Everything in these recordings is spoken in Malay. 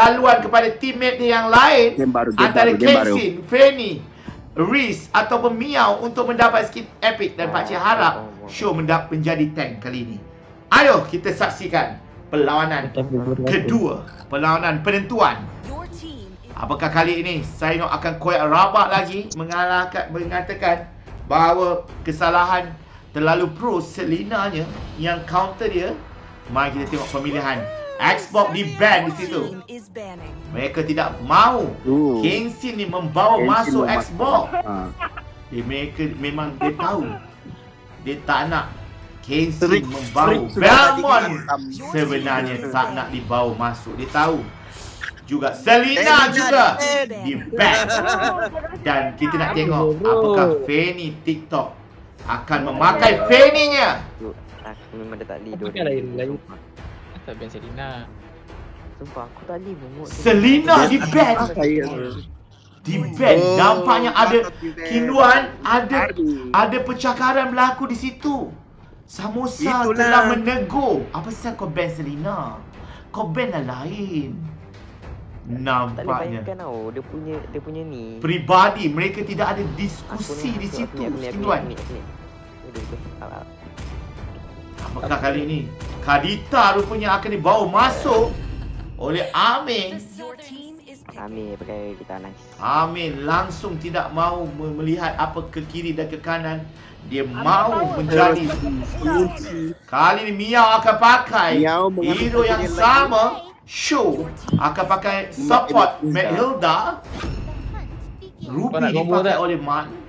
laluan kepada teammate dia yang lain antara Kensin, Fanny, Reese ataupun Miao untuk mendapat skin epic, dan pakcik harap show menjadi tank kali ini. Ayo kita saksikan perlawanan kedua, perlawanan penentuan. Apakah kali ini Saino akan koyak rabak lagi mengatakan bahawa kesalahan terlalu pro Selena-nya yang counter dia? Mari kita tengok pemilihan. Xbox di ban di situ. Mereka tidak mahu Kensin ni membawa masuk Xbox. Mereka memang dia tahu dia tak nak Kensin membawa Belmont. Sebenarnya tak nak dibawa masuk. Dia tahu juga Selena juga di ban. Dan kita nak tengok apakah Fanny TikTok akan memakai Fanny-nya. Memang dia tak lead. Lain. Tak ban Selena. Sumpah aku tak lead bunguk. Selena di ban. Di ban. Nampaknya ada Kinduan, ada percakaran berlaku di situ. Samosa telah menegur. Apa sebab kau ban Selena? Kau ban lah lain. Nampaknya tak tahu dia punya ni pribadi, mereka tidak ada diskusi di situ. Kinduan. Apakah kali ini Kadita rupanya akan dibawa masuk oleh Amin. Amin pakai kita nice. Amin langsung tidak mahu melihat apa ke kiri dan ke kanan. Dia mahu menjadi kali ini Miao akan pakai hero yang sama. Show akan pakai support Mathilda. Ruby dipakai oleh Man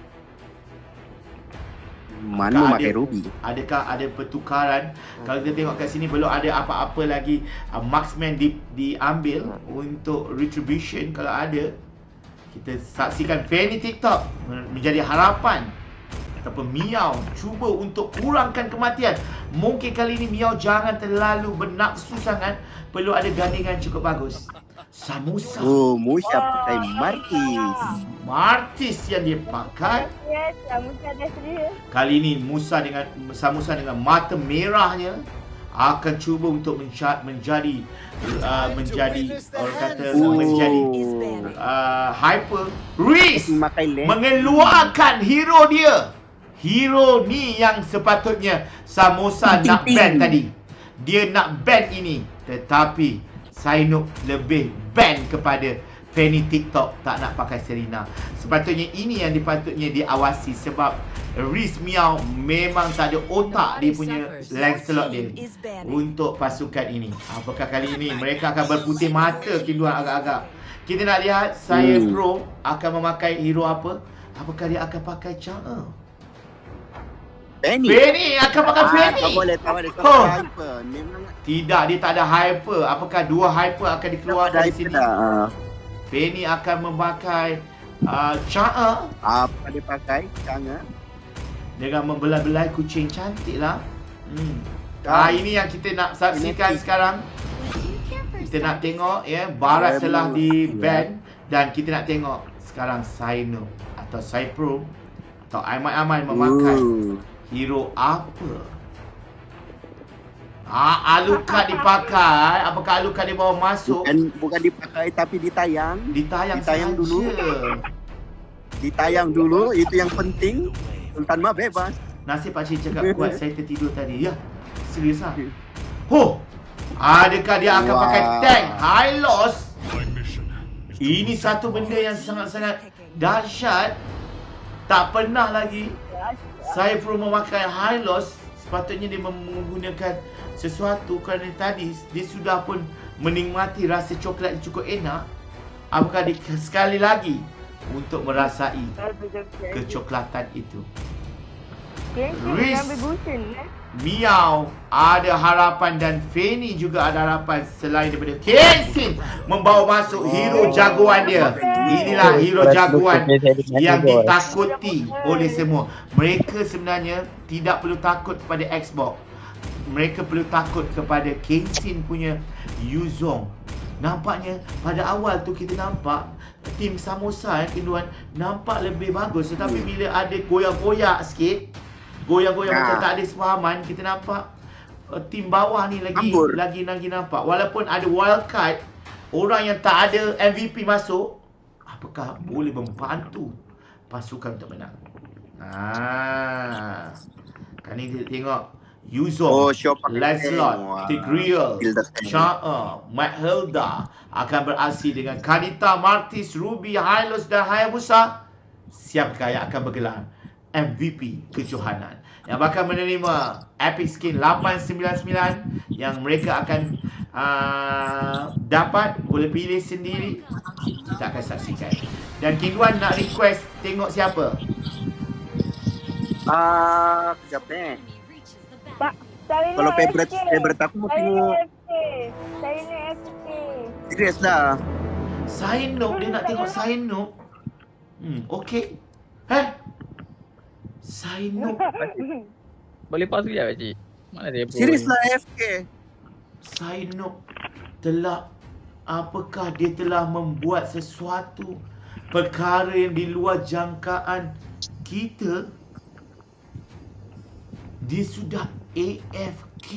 memakai Ruby. Adakah ada pertukaran? Kalau kita tengok kat sini belum ada apa-apa lagi marksman diambil untuk retribution. Kalau ada, kita saksikan Fanny TikTok menjadi harapan ataupun Miao cuba untuk kurangkan kematian. Mungkin kali ini Miao jangan terlalu bernafsu sangat. Perlu ada gandingan cukup bagus. Samosa. Musa pakai Martis yang dia pakai. Yes, Samosa dah sedia. Kali ini Samosa dengan mata merahnya akan cuba untuk menjadi orang kata menjadi hyper. Reese mengeluarkan hero dia. Hero ni yang sepatutnya Samosa nak ban tadi. Dia nak ban ini, tetapi Sainok lebih ban kepada Fanny TikTok tak nak pakai Selena. Sepatutnya ini yang dipatutnya diawasi, sebab Reese Miao memang tak ada otak dia punya Lancelot dia untuk pasukan ini. Apakah kali ini mereka akan berputih mata Kinduan agak-agak. Kita nak lihat saya Pro akan memakai hero apa? Apakah dia akan pakai Chang'e? Fanny akan pakai Fanny. Tak boleh hyper. Memang tidak, dia tak ada hyper. Apakah dua hyper akan dikeluarkan dari sini? Fanny akan memakai Chang'e. Apa dia pakai? Chang'e dengan membelai-belai kucing cantik lah. Ini yang kita nak saksikan sekarang. Kita nak tengok Barat telah di ban. Dan kita nak tengok sekarang Saino atau Saipro atau Aiman memakai hero apa? Alucard dipakai. Apakah Alucard dibawa masuk? Bukan dipakai tapi ditayang. Ditayang dulu. Ditayang dulu, itu yang penting. Sultan mah bebas. Nasib pakcik cakap kuat, saya tertidur tadi. Ya, serius lah. Adakah dia akan pakai tank Hylos? Ini satu benda yang sangat-sangat dahsyat. Tak pernah lagi saya perlu memakai Hylos. Sepatutnya dia menggunakan sesuatu kerana tadi dia sudah pun menikmati rasa coklat yang cukup enak. Apakah dia sekali lagi untuk merasai kecoklatan itu? Reese Miao ada harapan dan Fanny juga ada harapan selain daripada Kensin membawa masuk hero jagoan dia. Inilah hero jagoan yang ditakuti oleh semua. Mereka sebenarnya tidak perlu takut kepada Xbox. Mereka perlu takut kepada Kensin punya Yuzong. Nampaknya pada awal tu kita nampak tim Samosa Kinduan nampak lebih bagus, tetapi bila ada goyak-goyak sikit, macam tak ada sefahaman, kita nampak tim bawah ni lagi nampak. Walaupun ada wildcard orang yang tak ada MVP masuk, apakah boleh membantu pasukan untuk menang? Kali ni kita tengok Yuzong, Lancelot, Tigreal, Sha'a, Mathilda akan beraksi dengan Kanita, Martis, Ruby, Hylos dan Hayabusa. Siapakah yang akan bergelar MVP kejohanan yang bakal menerima epic skin 899 yang mereka akan dapat, boleh pilih sendiri. Kita akan saksikan. Dan King Wan nak request tengok siapa? Kejap ni. Pak, saya Kalau nak favorite aku mau tengok. Saya nak FK. Serius lah. Sainok, dia nak tengok Sainok. Okey. Sainok. Boleh pause sekejap pakcik? Mana dia pun? Serius lah FK. Sainok telah, apakah dia telah membuat sesuatu perkara yang di luar jangkaan kita? Dia sudah AFK.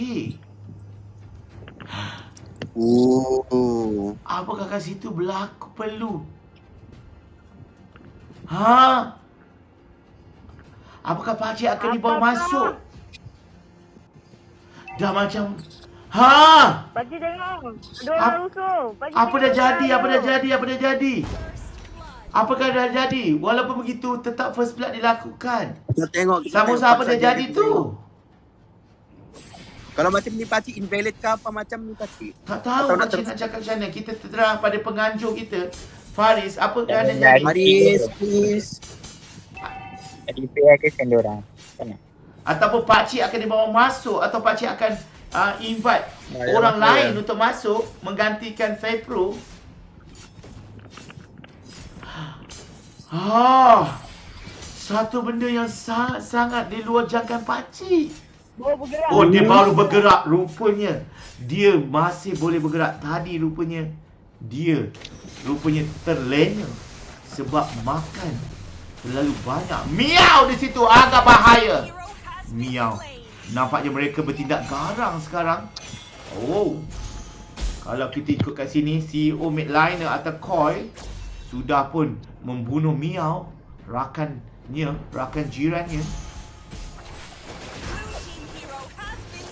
Apakah kat situ berlaku perlu? Apakah pakcik akan dibawa masuk? Dah macam Pakcik tengok. Ada orang rusuh. Apa dah jadi? Apakah dah jadi? Walaupun begitu, tetap first blood dilakukan. Kita tengok. Sama-sama dah jadi tu. Kalau macam ni pakcik invalid ke apa macam ni pakcik? Tak tahu Atau nak pakcik nak cakap macam mana. Kita terserah pada penganjur kita. Faris, apa keadaan jadi? Faris, please. Jadi PA ke send orang. Sana. Ataupun pakcik akan dibawa masuk, atau pakcik akan invite orang lain untuk masuk menggantikan Fepro. Satu benda yang sangat-sangat di luar jangkaan pakcik. bergerak. Oh, dia baru bergerak. Rupanya dia masih boleh bergerak. Tadi rupanya dia terlena sebab makan terlalu banyak. Miau di situ agak bahaya. Miau. Nampaknya mereka bertindak garang sekarang. Oh. Kalau kita ikut kat sini, CEO Midliner atau Koi sudah pun membunuh Miau, rakan jirannya.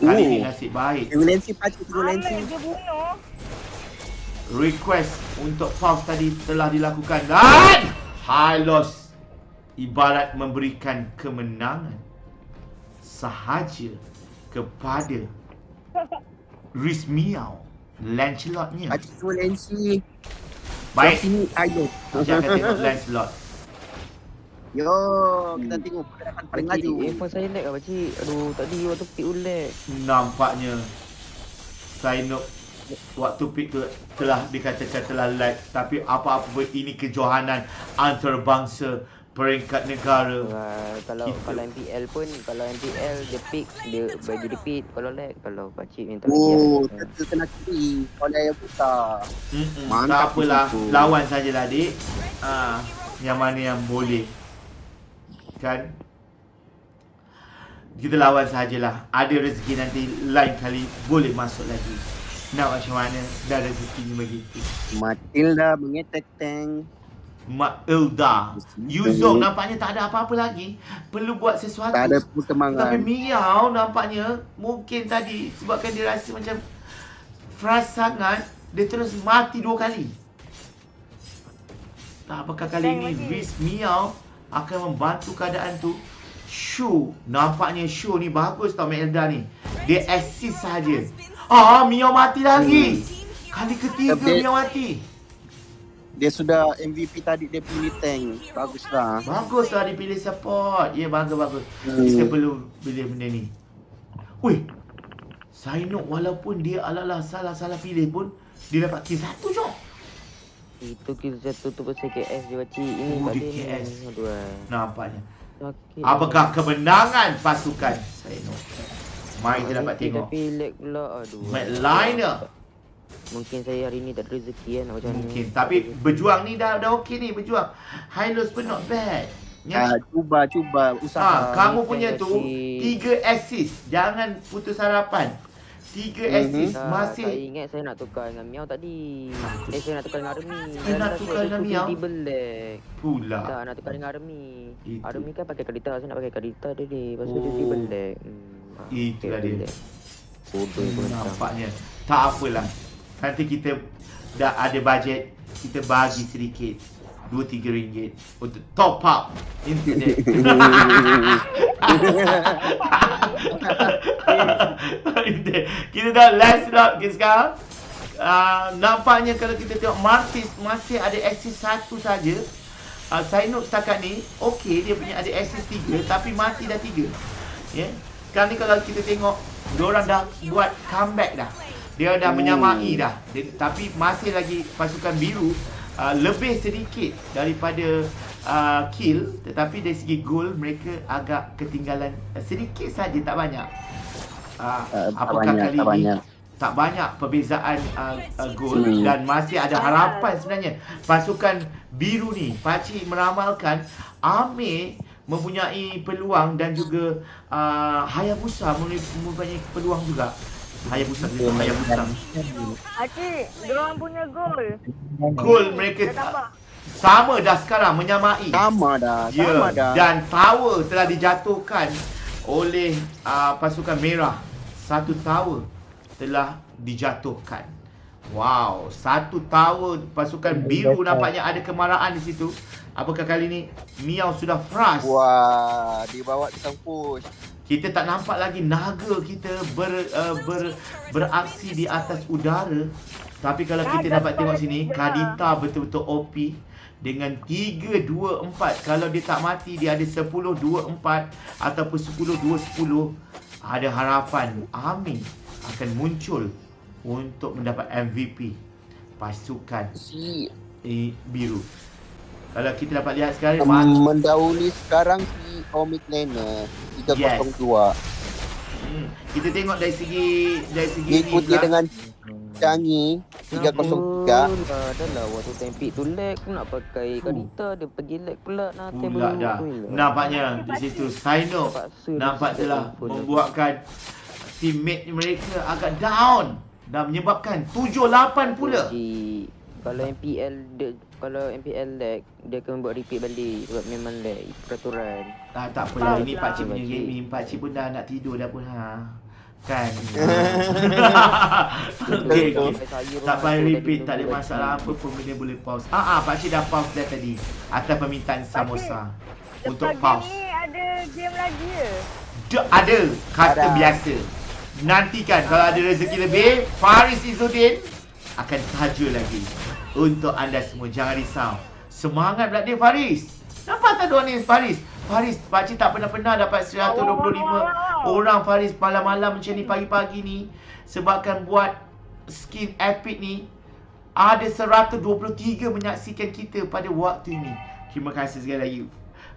Kali ni nasib baik. Lensi pakcik, lensi. Dia bunuh. Request untuk pause tadi telah dilakukan dan Hylos ibarat memberikan kemenangan sahaja kepada Riz Miau, Lancelotnya. Pakcik tu lensi. Baik, Sini ayo. kita akan tengok Lancelot. Yo, kita tengok pergerakan paling laju. Handphone saya lag lah pakcik. Aduh, tadi waktu pick lag. Nampaknya Sainok waktu pick tu telah dikatakan telah lag. Tapi apa-apa pun ini kejohanan antarabangsa peringkat negara. Kalau MPL pun, kalau MPL dia pick, dia bagi repeat. Kalau lag, kalau pakcik minta kita kena kiri. Kalau yang besar. Tak apalah, lawan sajalah adik. Yang mana yang boleh. Kan? Kita lawan sajalah. Ada rezeki nanti lain kali boleh masuk lagi. Nak macam mana? Dah rezekinya begitu. Matilda mengetek tank. Matilda. Yuzong nampaknya tak ada apa-apa lagi. Perlu buat sesuatu. Tak ada perkembangan. Tapi Miau nampaknya mungkin tadi sebabkan dia rasa macam frust sangat, dia terus mati 2 kali. Tak apakah kali ni Riz Miau akan membantu keadaan tu. Shu, nampaknya Shu ni bagus tau Matilda ni. Dia assist saja. Miau mati lagi. Kali ketiga Miau mati. Dia sudah MVP tadi, dia pilih tank. Baguslah. Baguslah dia pilih support. Ya, bagus. Kita perlu pilih benda ni. Ui, Sainok walaupun dia ala-ala salah pilih pun, dia dapat kill 1 je. Itu kill 1 tu pasal KS dia pakcik. Ini tak dia ada KS. ni. Aduh. Nampaknya. Sakit. Apakah kemenangan pasukan Sainok? Mari kita dapat tengok. Tapi lag pula. Aduh. Madliner. Mungkin saya hari ni tak ada rezeki kan macam ni. Mungkin. Tapi berjuang ni dah okey ni berjuang. Hylos pun not bad. Cuba usaha. Kamu punya tu 3 assist. Jangan putus harapan. 3 assist Saya masih. ingat saya nak tukar dengan Miao tadi. Saya nak tukar dengan Army. Nak tukar dengan Miao? Black. Pula. Tak, nak tukar dengan Army. Itu. Army kan pakai Kadita, saya nak pakai Kadita dia ni. Pasal dia Triple Black. Itulah Triple dia. Black. Bodoh pun. Nampaknya. Tak apalah. Nanti kita dah ada bajet, kita bagi sedikit. RM2-3 untuk top up internet. Kita dah last slot ke sekarang. Nampaknya kalau kita tengok Martis masih ada access 1 saja. Sainok setakat ni okey, dia punya ada access 3 tapi mati dah 3. Ya. Sekarang ni kalau kita tengok diorang dah buat comeback dah. Dia dah menyamai dah. Tapi masih lagi pasukan biru lebih sedikit daripada kill, tetapi dari segi gol mereka agak ketinggalan sedikit saja, tak banyak. Apakah kali ini tak banyak perbezaan gol dan masih ada harapan sebenarnya. Pasukan biru ni, Pakcik meramalkan Amir mempunyai peluang dan juga Hayabusa mempunyai peluang juga. Hayabusa. Pakcik, diorang punya gol. Gol mereka sama dah sekarang, menyamai. Sama dah. Dan tower telah dijatuhkan oleh pasukan merah. 1 tower telah dijatuhkan. Wow, 1 tower pasukan biru nampaknya ada kemarahan di situ. Apakah kali ni Miao sudah frust? Wah, dia bawa kita push. Kita tak nampak lagi naga kita beraksi di atas udara. Tapi kalau kita dapat tengok sini, Kadita betul-betul OP dengan 3-2-4. Kalau dia tak mati, dia ada 10-2-4 ataupun 10-2-10. Ada harapan Ami akan muncul untuk mendapat MVP pasukan biru. Kalau kita dapat lihat sekarang, mendahului sekarang si Omid Lane 302. Kita tengok dari segi diikuti dengan Changi 303. Adalah waktu tempik tu lag, nak pakai Kadita, dia pergi lag pula. Pula dah. Nampaknya di situ Saino nampak telah membuatkan teammate mereka agak down dan menyebabkan 7-8 pula. Kalau MPL lag, dia akan buat repeat balik sebab memang lag peraturan. Tak apalah, ini Pakcik punya gaming. Pakcik pun dah nak tidur dah pun kan. Okay. Tak payah repeat, tak ada masalah apa pun, benda boleh pause. Pakcik dah pause dah tadi atas permintaan Samosa untuk pause. Lepas ni ada game lagi ke? Ada, kata biasa. Nantikan kalau ada rezeki lebih, Faris Izzuddin akan saja lagi untuk anda semua. Jangan risau. Semangat pula dia, Faris. Nampak tak diorang ni, Faris? Faris, Pakcik tak pernah dapat 125 orang Faris malam-malam macam ni, pagi-pagi ni. Sebabkan buat skin epic ni, ada 123 menyaksikan kita pada waktu ini. Terima kasih sekali lagi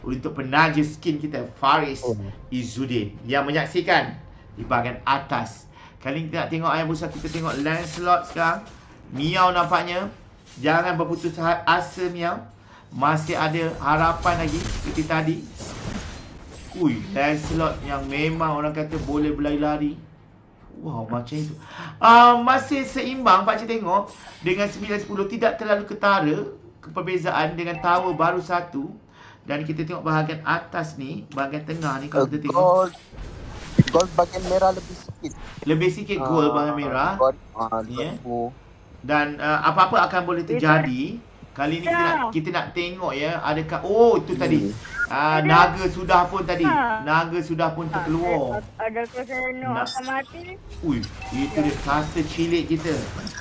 untuk penaja skin kita, Faris Izzuddin, yang menyaksikan di bahagian atas. Kali ni kita nak tengok Hayabusa, kita tengok Lancelot sekarang. Miao nampaknya jangan berputus asa, Miao. Masih ada harapan lagi seperti tadi. Lancelot yang memang orang kata boleh berlari-lari. Wow, macam itu. Masih seimbang Pakcik tengok dengan 9-10, tidak terlalu ketara perbezaan dengan tower baru 1. Dan kita tengok bahagian atas ni, bahagian tengah ni kalau kita tengok. Gol bahagian merah lebih sikit. Lebih sikit gol bahagian merah. Ya. Dan apa-apa akan boleh terjadi. Kali ni kita nak tengok ya, adakah itu tadi. Naga sudah pun tadi. Naga sudah pun terkeluar. Adakah Sainok akan mati? Itu dia kasta cilik kita.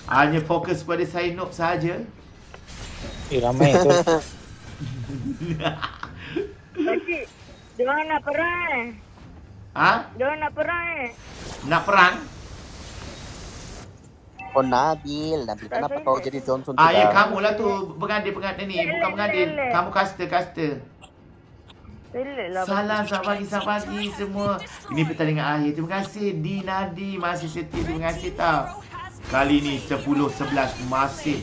Hanya fokus pada Sainok saja. Ramai tu. Pakcik, diorang nak perang. Diorang nak perang Nak perang? Nabil kenapa kau jadi Johnson Ya kamu lah tu pengadil ni. Bukan pengadil. Kamu kasta. Salam selamat pagi semua. Ini pertandingan akhir. Terima kasih Dinadi, masih setia. Terima kasih tau. Kali ni 10-11 masih.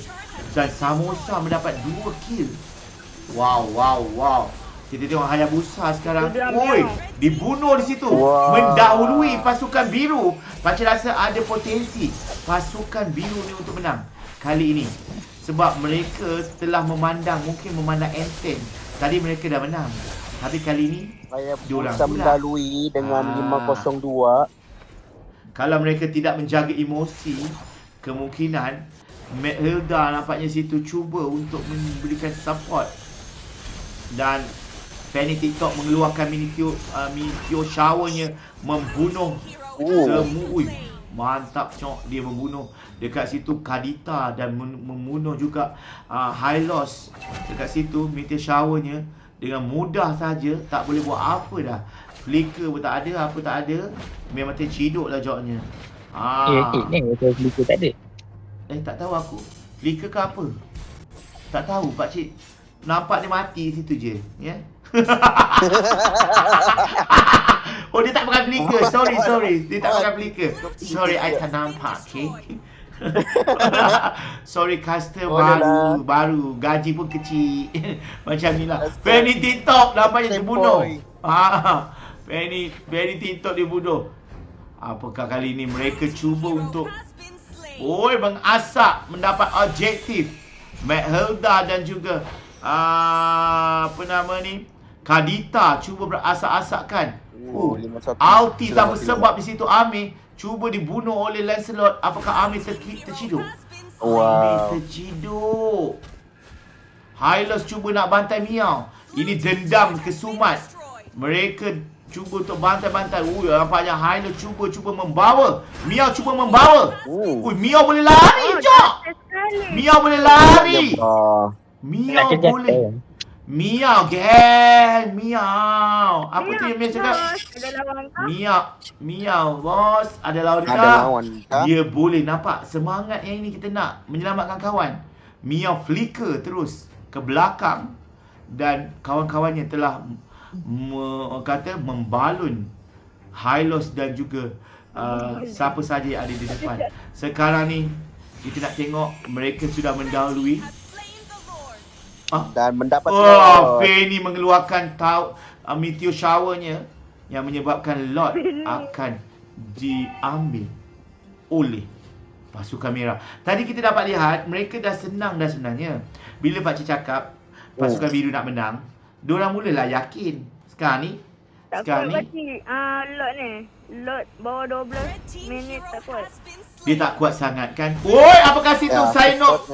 Dan Samosa mendapat 2 kill. Wow. Kita tengok Hayabusa sekarang. Sudah Oi, Miao. dibunuh di situ. Wah. Mendahului pasukan biru. Pakcik rasa ada potensi pasukan biru ni untuk menang kali ini. Sebab mereka telah mungkin memandang enteng. Tadi mereka dah menang. Tapi kali ini diorang bisa pula. mendalui dengan 502. Kalau mereka tidak menjaga emosi, kemungkinan Matt Hilda nampaknya situ cuba untuk memberikan support. Dan Fanny TikTok mengeluarkan meteor showernya, membunuh semua. Ui, mantap cok, dia membunuh dekat situ Kadita dan membunuh juga Hylos dekat situ. Meteor showernya dengan mudah saja, tak boleh buat apa dah. Flicker pun tak ada, apa tak ada. Memang terciduk lah joknya. Ni betul flicker tak ada. Tak tahu aku. Flicker ke apa? Tak tahu pakcik. Nampak dia mati situ je, ya. Oh, dia tak pakai flicker. Sorry. Dia tak pakai flicker. Sorry, I tak nampak, okay? Sorry, customer baru. Gaji pun kecil. Macam ni lah. Fanny TikTok nampaknya dibunuh. Fanny TikTok dibunuh. Apakah kali ini mereka cuba untuk mengasak mendapat objektif Matt Hilda dan juga Kadita cuba berasak-asakkan. Ulti tanpa sebab di situ. Amir cuba dibunuh oleh Lancelot. Apakah Amir terciduk? Amir terciduk. Hylos cuba nak bantai Miao. Ini dendam kesumat. Mereka cuba untuk bantai-bantai. Nampaknya Hylos cuba membawa. Miao cuba membawa. Miao boleh lari, Jok. Miao boleh lari. Miao boleh. Miao, geng. Miao. Apa tu yang Miao cakap? Miao, bos. Ada lawan kah? Dia boleh nampak semangat yang ini kita nak menyelamatkan kawan. Miao flicker terus ke belakang dan kawan-kawannya telah membalun Hylos dan juga siapa saja yang ada di depan. Sekarang ni kita nak tengok mereka sudah mendahului dan mendapat Fanny mengeluarkan meteor showernya yang menyebabkan Lot akan diambil oleh pasukan merah. Tadi kita dapat lihat mereka dah senang dah sebenarnya. Bila pakcik cakap pasukan biru nak menang, diorang mulalah yakin. Sekarang ni Lot bawah 12 minit tak kuat. Dia tak kuat sangat kan. Apakah situ Sainok?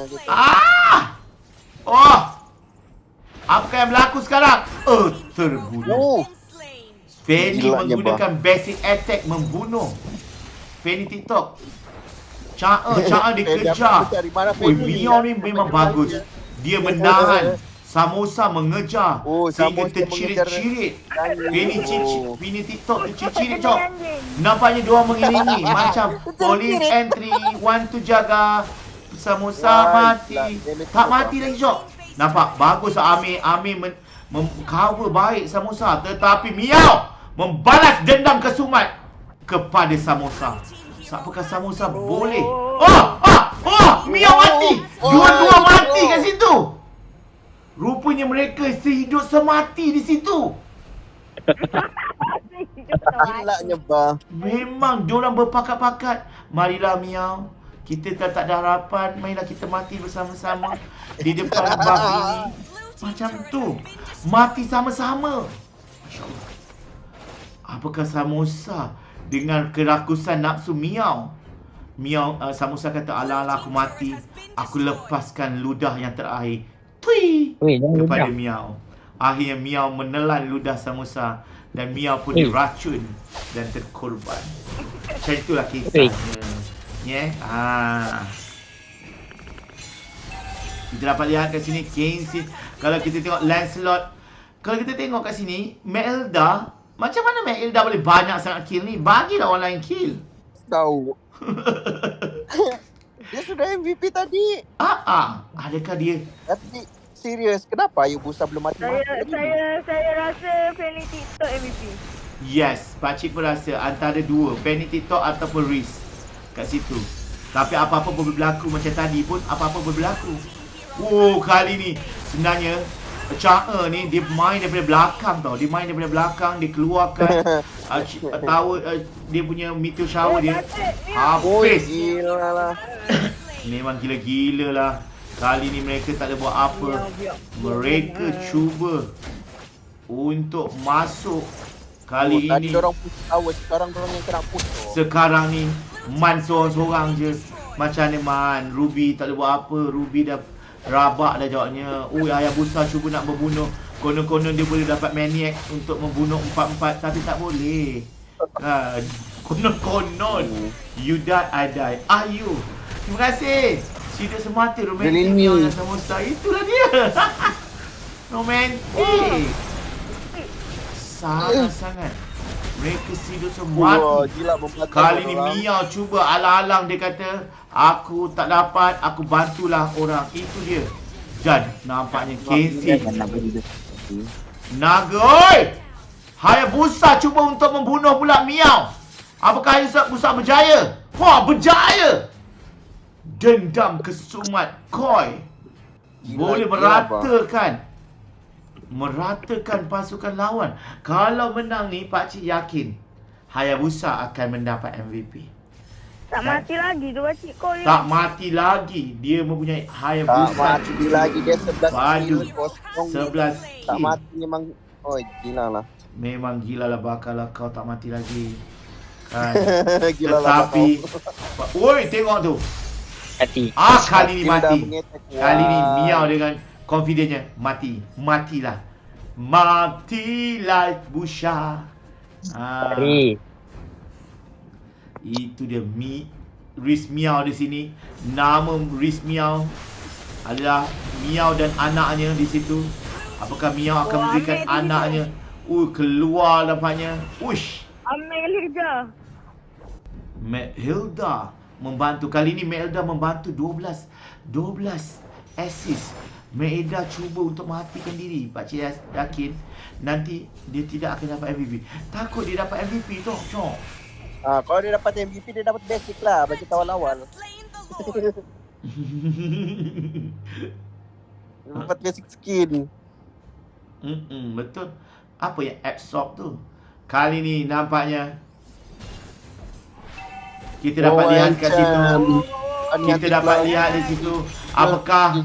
Apakah yang berlaku sekarang? Terbunuh. Fanny menggunakan basic attack membunuh Fanny TikTok. Cara dikejar. Miao ni memang bagus. Dia menahan Samosa mengejar sehingga tercirit-cirit. Fanny TikTok tercirit-cirit, Jok. Nampaknya diorang mengiringi macam police entry, one to jaga. Samosa mati. Tak mati lagi, Jok. Nampak bagus Amir cover baik Samosa. Tetapi Miao membalas dendam kesumat kepada Samosa. Apakah Samosa boleh? Miao mati. Dua-dua mati kat situ. Rupanya mereka sehidup semati di situ. Gilanya bah. Memang diorang berpakat-pakat. Marilah Miao, kita tak ada harapan. Marilah kita mati bersama-sama di depan bab ini. Macam tu. Mati sama-sama. Masya Allah. Apakah Samosa dengan kerakusan nafsu Miao? Samosa kata, alah aku mati. Aku lepaskan ludah yang terakhir. Kepada Miao. Akhirnya Miao menelan ludah Samosa dan Miao pun diracun dan terkorban. Macam itulah kisahnya. Kita dapat lihat kat sini Kane. Kalau kita tengok Lancelot, kalau kita tengok kat sini Matt Hilda, macam mana Matt Hilda boleh banyak sangat kill ni? Bagilah orang lain kill. Tahu. Dia sudah MVP tadi. Adakah dia? Tapi serius, kenapa Hayabusa belum mati? Saya rasa Fanny TikTok MVP. Yes, pakcik pun rasa antara dua, Fanny TikTok ataupun Reese kat situ. Tapi apa-apa boleh berlaku. Macam tadi pun apa-apa boleh berlaku. Kali ni sebenarnya Cha ni dia main daripada belakang tau. Dia main daripada belakang, dia keluarkan dia punya meteor shower dia. Habis. Gila lah. Memang gila-gila lah. Kali ni mereka tak ada buat apa. Mereka cuba untuk masuk. Kali Tadi ini dorang push tower, sekarang dorang yang kena push. sekarang ni Man seorang-seorang je. Macam mana Man? Ruby tak ada buat apa. Ruby dah rabak dah jawabnya. Ui, Hayabusa cuba nak membunuh. Konon-konon dia boleh dapat maniac untuk membunuh 4-4. Tapi tak boleh. Konon-konon. You die, I die. Ayu. Terima kasih. Cerita semata romantik dengan Samosa. Itulah dia. Romantik. Sangat-sangat. Mereka hidup semua. Kali ni Miao cuba alang-alang, dia kata aku tak dapat, aku bantulah orang. Itu dia. Dan nampaknya Casey Naga, oi! Hayabusa cuba untuk membunuh pula Miao. Apakah Hayabusa berjaya? Wah, berjaya! Dendam kesumat Koi boleh meratakan pasukan lawan. Kalau menang ni, pakcik yakin Hayabusa akan mendapat MVP. Tak mati lagi tu pakcik Koi. Tak mati lagi. Dia mempunyai Hayabusa. Tak mati lagi, dia 11 Padu. kill kosong. 11 Tak kill. mati memang. Oh, gila lah. Memang gila lah bakal lah kau tak mati lagi. Kan. Gila lah. Tetapi woi, tengok tu. Mati. Kali ni mati. Kali ni Wah. Miao dengan confidentnya mati. Matilah. Matilah Busha. Hari. Itu dia Riz Miao di sini. Nama Riz Miao adalah Miao dan anaknya di situ. Apakah Miao akan memberikan anaknya? Keluar nampaknya. Uish. Amelida. Hilda membantu. Kali ni Hilda membantu 12 assist. Maeda cuba untuk matikan diri. Pakcik yakin nanti dia tidak akan dapat MVP. Takut dia dapat MVP tu, Cok. Kalau dia dapat MVP, dia dapat basic lah bagi awal-awal. Dapat basic skin. Betul. Apa yang absorb tu? Kali ni nampaknya kita dapat lihat kat situ. Kita dapat lihat di situ apakah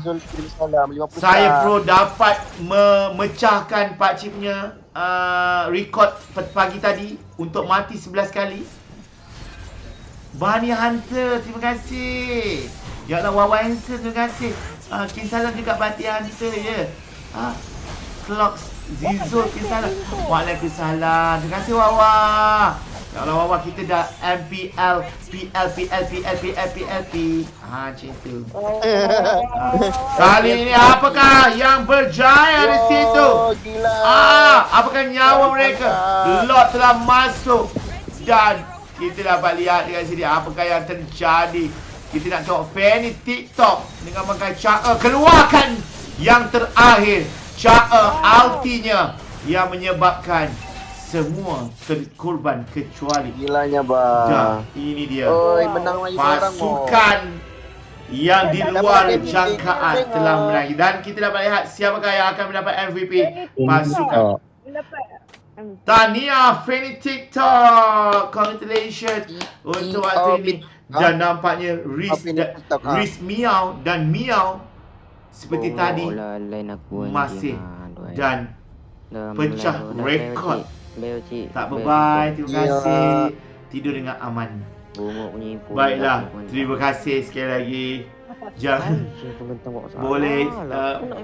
saya Pro dapat memecahkan pakcik punya rekod pagi tadi untuk mati 11 kali. Bunny Hunter, terima kasih. Ya Allah, Wawa Hansen, terima kasih. King Salam juga Bunny Hunter ya. Clocks Zizul, King Salam. Waalaikumsalam. Terima kasih Wawa. Ya Allah Wawa, kita dah MPL, PL. Macam tu. Kali ini apakah yang berjaya di situ? Gila. Apakah nyawa mereka? Lot telah masuk. Dan kita dapat lihat dekat sini apakah yang terjadi. Kita nak tengok Fanny TikTok dengan pakai Cha-E. Keluarkan yang terakhir. Cha-E ultinya yang menyebabkan semua terkorban kecuali Gilanya bang. ini dia. Oi, menang lagi orang. Pasukan yang di luar jangkaan telah menang. Dan kita dapat lihat siapakah yang akan mendapat MVP pasukan. Tahniah Fanny TikTok. Congratulations untuk waktu ini. Dan nampaknya Riz Miao dan Miao seperti tadi masih dan pecah rekod. Tak bye-bye. Terima kasih. Tidur dengan aman. Baiklah, terima kasih sekali lagi. Jangan boleh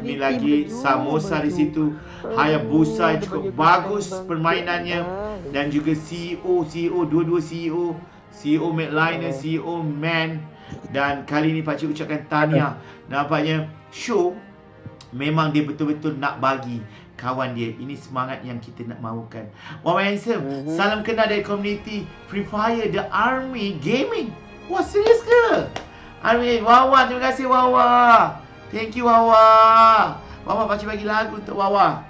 ni lagi Samosa di situ. Hayabusa cukup bagus permainannya dan juga CEO dua-dua CEO Madliner, CEO Man. Dan kali ni pakcik ucapkan tahniah. Nampaknya show memang dia betul-betul nak bagi kawan dia. Ini semangat yang kita nak mahukan. Wawa Handsome, salam kenal dari community Free Fire The Army Gaming. Wah, serius ke? Army, Wawa, terima kasih Wawa. Thank you Wawa. Wawa pakcik bagi lagu untuk Wawa.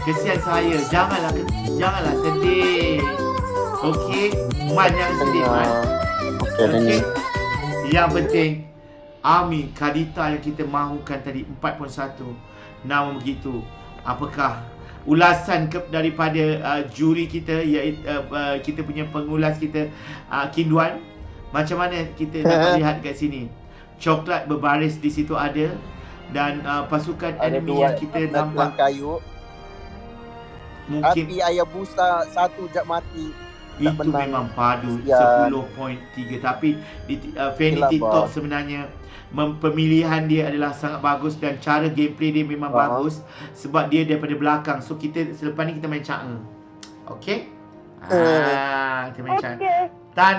Kesian saya, janganlah sedih. Okey, Man jangan sedih Man. Okey. Yang penting Ami Kadita yang kita mahukan tadi 4.1. Namun begitu, apakah ulasan daripada juri kita, iaitu kita punya pengulas kita, Kinduan? Macam mana kita dapat lihat kat sini? Coklat berbaris di situ ada, dan pasukan Ada enemy dua yang kita yang nampak kayu. mungkin Tapi Hayabusa satu jap mati. tak itu menang. memang padu Kesian. 10.3. Tapi Fanny Itulah, TikTok bos. sebenarnya pemilihan dia adalah sangat bagus, dan cara gameplay dia memang bagus sebab dia daripada belakang. So kita selepas ni kita main Chang'e. Okey? Kita main Chang'e. Okey. Tan